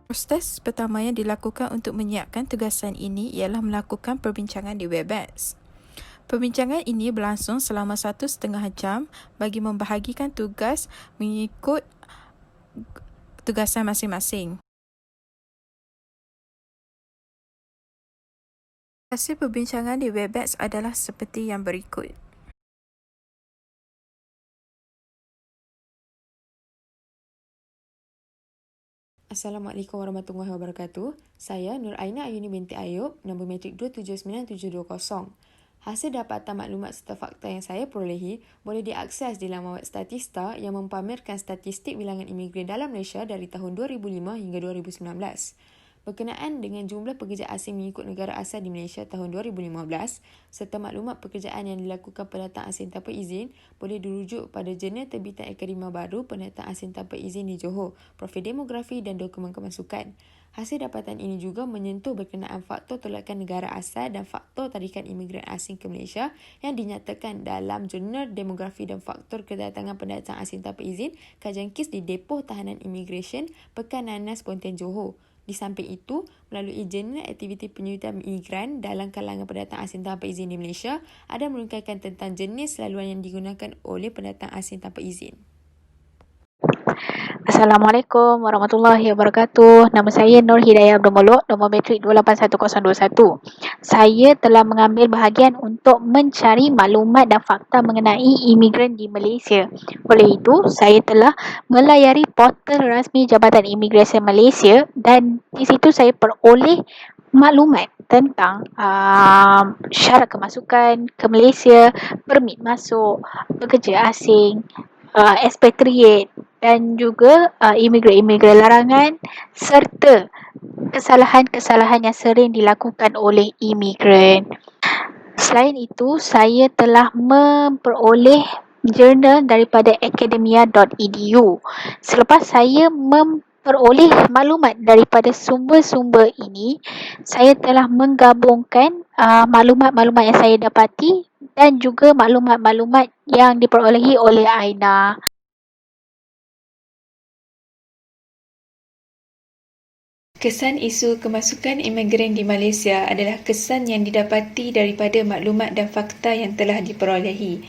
Proses pertama yang dilakukan untuk menyiapkan tugasan ini ialah melakukan perbincangan di Webex. Perbincangan ini berlangsung selama 1,5 jam bagi membahagikan tugas mengikut tugasan masing-masing. Hasil perbincangan di Webex adalah seperti yang berikut. Assalamualaikum warahmatullahi wabarakatuh. Saya Nur Aina Ayuni binti Ayub, nombor matrik 279720. Hasil dapatan maklumat serta fakta yang saya perolehi boleh diakses di laman web Statista yang mempamerkan statistik bilangan imigran dalam Malaysia dari tahun 2005 hingga 2019. Berkenaan dengan jumlah pekerja asing mengikut negara asal di Malaysia tahun 2015 serta maklumat pekerjaan yang dilakukan pendatang asing tanpa izin boleh dirujuk pada jurnal terbitan Akademia Baru Pendatang Asing Tanpa Izin di Johor, Profil Demografi dan Dokumen Kemasukan. Hasil dapatan ini juga menyentuh berkenaan faktor tolakan negara asal dan faktor tarikan imigran asing ke Malaysia yang dinyatakan dalam Jurnal Demografi dan Faktor Kedatangan Pendatang Asing Tanpa Izin kajian kes di Depoh Tahanan Immigration Pekan Nanas Pontian Johor. Di samping itu, melalui jurnal aktiviti penyertaan migran dalam kalangan pendatang asing tanpa izin di Malaysia, ada merungkaikan tentang jenis laluan yang digunakan oleh pendatang asing tanpa izin. Assalamualaikum warahmatullahi wabarakatuh. Nama saya Nur Hidayah Abdul Muluk, nombor matrik 281021. Saya telah mengambil bahagian untuk mencari maklumat dan fakta mengenai imigran di Malaysia. Oleh itu, saya telah melayari portal rasmi Jabatan Imigresen Malaysia dan di situ saya peroleh maklumat tentang syarat kemasukan ke Malaysia, permit masuk, pekerja asing, expatriate dan juga imigran-imigran larangan serta kesalahan-kesalahan yang sering dilakukan oleh imigran. Selain itu, saya telah memperoleh jurnal daripada academia.edu. Selepas saya memperoleh maklumat daripada sumber-sumber ini, saya telah menggabungkan maklumat-maklumat yang saya dapati dan juga maklumat-maklumat yang diperolehi oleh Aina. Kesan isu kemasukan imigran di Malaysia adalah kesan yang didapati daripada maklumat dan fakta yang telah diperolehi.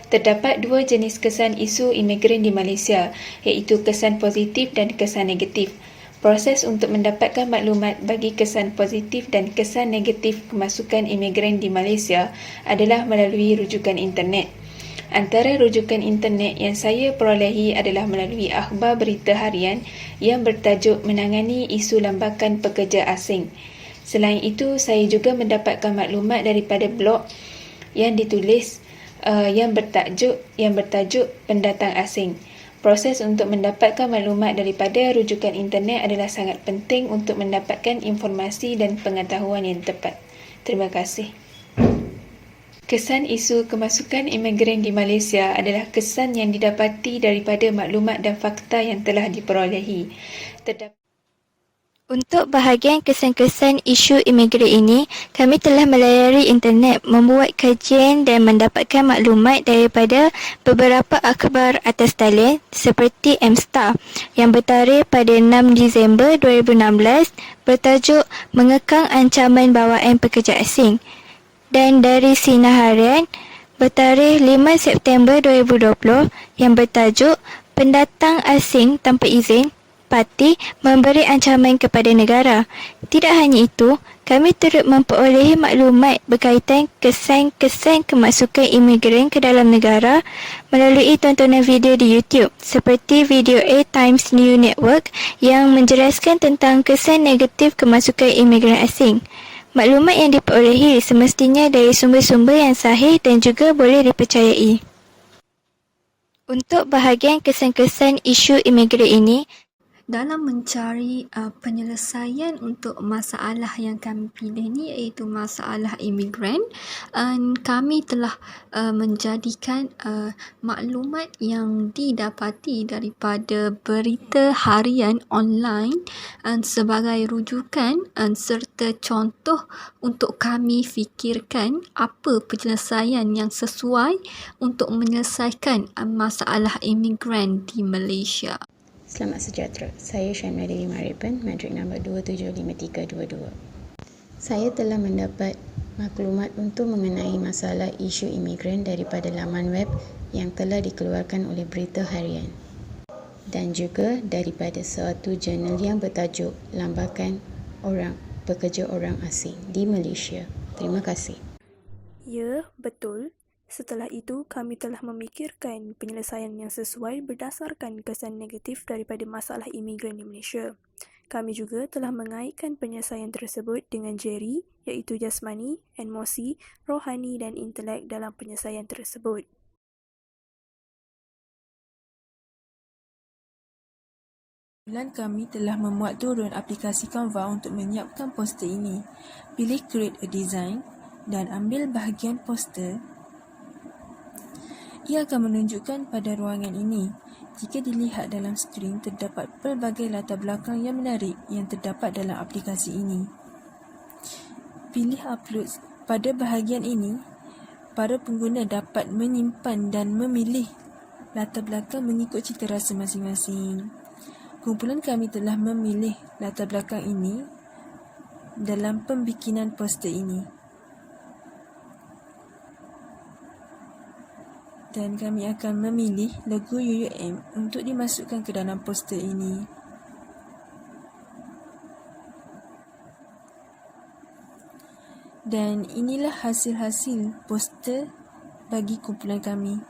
Terdapat dua jenis kesan isu imigran di Malaysia, iaitu kesan positif dan kesan negatif. Proses untuk mendapatkan maklumat bagi kesan positif dan kesan negatif kemasukan imigran di Malaysia adalah melalui rujukan internet. Antara rujukan internet yang saya perolehi adalah melalui akhbar berita harian yang bertajuk menangani isu lambakan pekerja asing. Selain itu, saya juga mendapatkan maklumat daripada blog yang ditulis yang bertajuk pendatang asing. Proses untuk mendapatkan maklumat daripada rujukan internet adalah sangat penting untuk mendapatkan informasi dan pengetahuan yang tepat. Terima kasih. Kesan isu kemasukan imigran di Malaysia adalah kesan yang didapati daripada maklumat dan fakta yang telah diperolehi. Untuk bahagian kesan-kesan isu imigran ini, kami telah melayari internet, membuat kajian dan mendapatkan maklumat daripada beberapa akhbar atas talian seperti M-Star yang bertarikh pada 6 Disember 2016 bertajuk Mengekang Ancaman Bawaan Pekerja Asing, dan dari Sinar Harian bertarikh 5 September 2020 yang bertajuk Pendatang Asing Tanpa Izin, Parti memberi ancaman kepada negara. Tidak hanya itu, kami turut memperolehi maklumat berkaitan kesan-kesan kemasukan imigran ke dalam negara melalui tontonan video di YouTube seperti video A Times New Network yang menjelaskan tentang kesan negatif kemasukan imigran asing. Maklumat yang diperolehi semestinya dari sumber-sumber yang sahih dan juga boleh dipercayai. Untuk bahagian kesan-kesan isu imigran ini, dalam mencari penyelesaian untuk masalah yang kami pilih ni iaitu masalah imigran, kami telah menjadikan maklumat yang didapati daripada berita harian online sebagai rujukan serta contoh untuk kami fikirkan apa penyelesaian yang sesuai untuk menyelesaikan masalah imigran di Malaysia. Selamat sejahtera. Saya Syaimah Dewi Maripan, matrik nombor 275322. Saya telah mendapat maklumat untuk mengenai masalah isu imigran daripada laman web yang telah dikeluarkan oleh Berita Harian dan juga daripada suatu jurnal yang bertajuk Lambakan Pekerja Orang Asing di Malaysia. Terima kasih. Ya, betul. Setelah itu, kami telah memikirkan penyelesaian yang sesuai berdasarkan kesan negatif daripada masalah imigran di Malaysia. Kami juga telah mengaitkan penyelesaian tersebut dengan Jerry, iaitu jasmani, emosi, rohani dan intelek dalam penyelesaian tersebut. Kami telah memuat turun aplikasi Canva untuk menyiapkan poster ini. Pilih Create a Design dan ambil bahagian poster. Ia akan menunjukkan pada ruangan ini. Jika dilihat dalam skrin, terdapat pelbagai latar belakang yang menarik yang terdapat dalam aplikasi ini. Pilih Upload. Pada bahagian ini, para pengguna dapat menyimpan dan memilih latar belakang mengikut cita rasa masing-masing. Kumpulan kami telah memilih latar belakang ini dalam pembikinan poster ini. Dan kami akan memilih logo UUM untuk dimasukkan ke dalam poster ini. Dan inilah hasil-hasil poster bagi kumpulan kami.